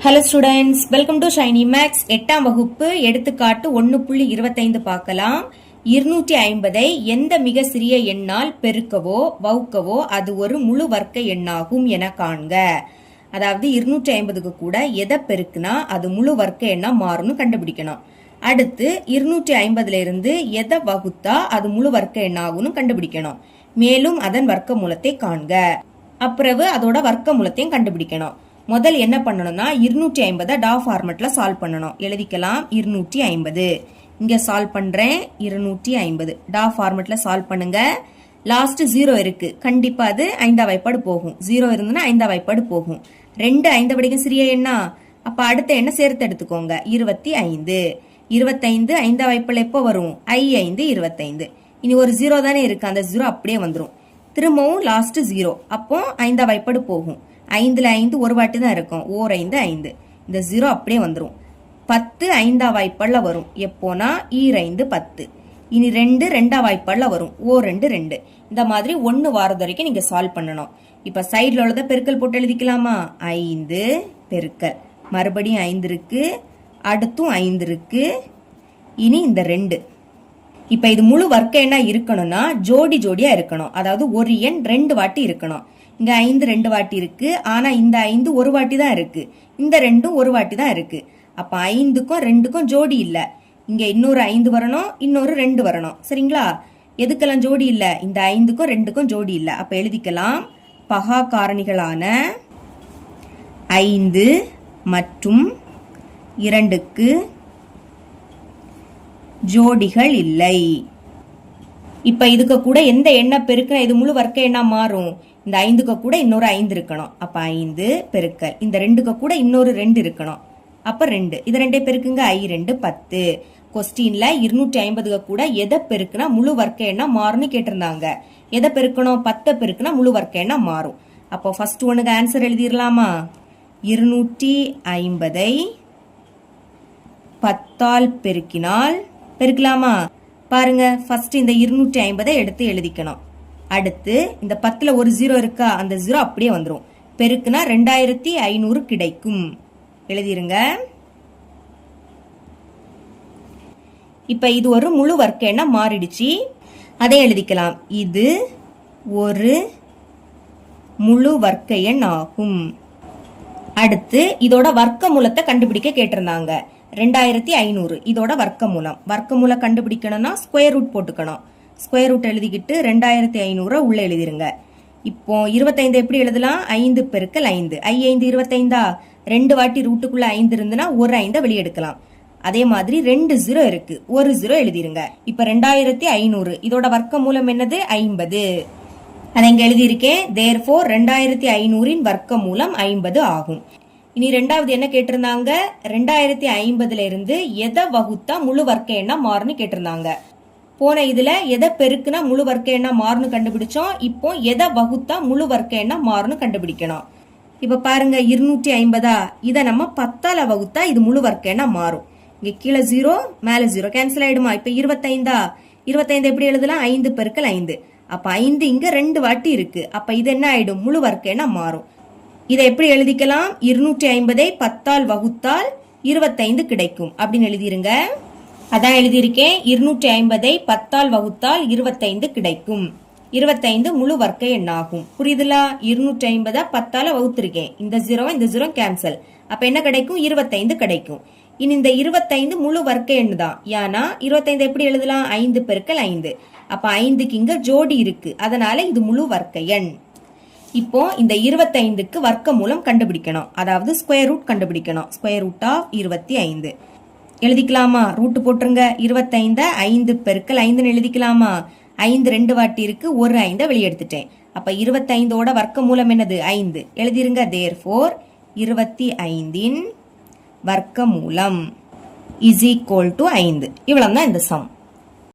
Hello students, welcome to Shiny Maths. 8ஆம் வகுப்பு எடுத்துக்காட்டு 1.25 பார்க்கலாம். 250ஐ எந்த மிக சிறிய எண்ணால் பெருக்கவோ வகுக்கவோ அது ஒரு முழு வர்க்க எண்ணாகும் என காண்க. அதாவது 250க்கு கூட எதை பெருக்குனா அது முழு வர்க்க எண்ணா மாறும்னு கண்டுபிடிக்கணும். அடுத்து 250ல இருந்து எதை வகுத்தா அது முழு வர்க்க எண்ணாகும்னு கண்டுபிடிக்கணும். மேலும் அதன் வர்க்க மூலத்தை காண்க. அப்புறவு அதோட வர்க்க மூலத்தையும் கண்டுபிடிக்கணும். முதல் என்ன பண்ணணும்னா 250 டா ஃபார்மட்ல சால்வ் பண்ணணும். எழுதிக்கலாம் 250. இங்க சால்வ் பண்றேன் 250 டா ஃபார்மட்ல சால்வ் பண்ணுங்க. லாஸ்ட் 0 இருக்கு, கண்டிப்பா அது 5ஆம் வாய்ப்பாடு போகும். 0 இருந்ததுன்னா 5ஆம் வாய்ப்பாடு போகும். 2 5 வரைக்கும் சிறிய எண்ணா, அப்ப அடுத்த எண்ணை சேர்த்து எடுத்துக்கோங்க. 25. 25 5ஆம் வாய்ப்பாடு எப்போ வரும்? 5 25. இனி ஒரு 0 தானே இருக்கு, அந்த 0 அப்படியே வந்துடும். திரும்பவும் லாஸ்ட் 0, அப்போ 5ஆம் வாய்ப்பாடு போகும். 5ல 5 ஒரு வாட்டி தான் இருக்கும். ஓர் 5 5. இந்த 0 அப்படியே வந்துடும். 10 5ஆம் வாய்ப்பாடுல வரும். எப்போனா ஈர் 5 10. இனி 2 2ஆம் வாய்ப்பாடுல வரும். ஓர் 2 2. இந்த மாதிரி 1 வாரது வரைக்கும் நீங்க சால்வ் பண்ணணும். இப்ப சைட்ல உள்ளத பெருக்கல் போட்டு எழுதிக்கலாமா? 5 பெருக்கல் மறுபடியும் 5 இருக்கு, அடுத்தும் 5 இருக்கு, இனி இந்த 2. இப்ப இது முழு வர்க்க எண்ணா இருக்கணும்னா ஜோடி ஜோடியா இருக்கணும். அதாவது ஒரு எண் 2 வாட்டி இருக்கணும். இங்க 5 2 வாட்டி இருக்கு, ஆனா இந்த 5 ஒரு வாட்டி தான் இருக்கு, இந்த 2 ஒரு வாட்டி தான் இருக்கு. அப்ப 5க்கும் 2க்கும் ஜோடி இல்ல. இங்க இன்னொரு 5 வரணும், இன்னொரு 2 வரணும். சரிங்களா? எதுக்கெல்லாம் ஜோடி இல்ல? இந்த 5க்கும் 2க்கும் ஜோடி இல்ல. அப்ப எழுதிக்கலாம் பகா காரணிகளான 5 மற்றும் 2க்கு ஜோடிகள் இல்லை. இப்ப இதுக்கு கூட எந்த எண்ணை பெருக்கினா இது முழு வர்க்க எண்ணா மாறும்? இந்த 5க்கு கூட இன்னொரு 5 இருக்கணும். அப்ப 5 பெருக்கல் இந்த 2க்கு கூட இன்னொரு 2 இருக்கணும். அப்ப 2. இது 2 பெருக்குங்க. 2 10. கொஸ்டின்ல 250க்கு கூட எதை பெருக்குனா முழு வர்க்க எண்ணா மாறும்னு கேட்டிருந்தாங்க. எதை பெருக்கணும்? 10 பெருக்குனா முழு வர்க்க எண்ணா மாறும். அப்போ ஃபர்ஸ்ட் ஒண்ணுக்கு ஆன்சர் எழுதிடலாமா? 250ஐ 10ஆல் பெருக்கினால் பெருக்கலாமா? பாருங்க, ஃபர்ஸ்ட் இந்த 250ஐ எடுத்து எழுதிக்கணும். அடுத்து இந்த 10ல ஒரு 0 இருக்கா, அந்த 0 அப்படியே வந்துடும். பெருக்குனா 2500 கிடைக்கும். எழுதிருங்க. இப்ப இது ஒரு முழு வர்க்க எண்ணா மாறிடுச்சு. அதை எழுதிக்கலாம். இது ஒரு முழு வர்க்க எண் ஆகும். அடுத்து இதோட வர்க்க மூலத்தை கண்டுபிடிக்க கேட்டிருந்தாங்க. 2500 இதோட வர்க்க மூலம். வர்க்க மூலம் கண்டுபிடிக்கணும்னா ஸ்கொயர் ரூட் போட்டுக்கணும். ஸ்கொயர் ரூட் எழுதிக்கிட்டு 2500 உள்ள எழுதிருங்க. இப்போ 25 எப்படி எழுதலாம்? 5 பெருக்கல் 5. 5 25. 2 வாட்டி ரூட்டுக்குள்ள 5 இருந்துன்னா ஒரு 5 வெளியே எடுக்கலாம். அதே மாதிரி 2 0 இருக்கு, ஒரு 0 எழுதிருங்க. இப்ப 2500 இதோட வர்க்க மூலம் என்னது? 50. அதை இங்க எழுதியிருக்கேன். therefore 2500 வர்க்க மூலம் 50 ஆகும். இனி ரெண்டாவது என்ன கேட்டிருந்தாங்க? 2050ல இருந்து எதை வகுத்தா முழு வர்க்க எண்ணா மாறுன்னு கேட்டிருந்தாங்க. போன இதுல எதை பெருக்குனா முழு வர்க்க எண்ணா மாறுன்னு கண்டுபிடிச்சோம். இப்போ எதை வகுத்தா முழு வர்க்க எண்ணா மாறுன்னு கண்டுபிடிக்கணும். இப்ப பாருங்க 250 இதை நம்ம 10ஆல வகுத்தா இது முழு வர்க்க எண்ணா மாறும். இங்க கீழே 0 மேல 0 கேன்சல் ஆயிடுமா? இப்ப 25 எப்படி எழுதலாம்? 5 பெருக்கல் 5. அப்ப 5 இங்க 2 வாட்டி இருக்கு. அப்ப இது என்ன ஆயிடும்? முழு வர்க்க எண்ணா மாறும். இதை எப்படி எழுதிக்கலாம்? 250ஐ 10ஆல் வகுத்தால் 25 கிடைக்கும் அப்படின்னு எழுதிருங்க. அதான் எழுதியிருக்கேன். 250ஐ 10ஆல் வகுத்தால் 25 கிடைக்கும். 25 முழு வர்க்க எண்ணாகும். புரியுதுலா? 250 10ஆல வகுத்திருக்கேன். இந்த 0 கேன்சல். அப்ப என்ன கிடைக்கும்? 25 கிடைக்கும். இனி இந்த 25 முழு வர்க்க எண் தான். ஏன்னா 25 எப்படி எழுதலாம்? 5 பெருக்கல் 5. அப்ப 5க்கு இங்க ஜோடி இருக்கு, அதனால இது முழு வர்க்க எண். இப்போ இந்த 25க்கு வர்க்க மூலம் கண்டுபிடிக்கணும். அதாவது ஸ்கொயர் ரூட் கண்டுபிடிக்கணும். ஸ்கொயர் ரூட் ஆஃப் 25 எழுதிக்கலாமா? ரூட் போட்டுருங்க. 25 5 பெருக்கல் 5 எழுதிக்கலாமா? 5 2 வாட்டி இருக்கு, ஒரு 5 வெளியே எடுத்துட்டேன். அப்ப 25ஓட வர்க்க மூலம் என்னது? 5 எழுதிருங்க. therefore 25 வர்க்க மூலம் is equal to 5. இவ்வளவுதான் இந்த சம்.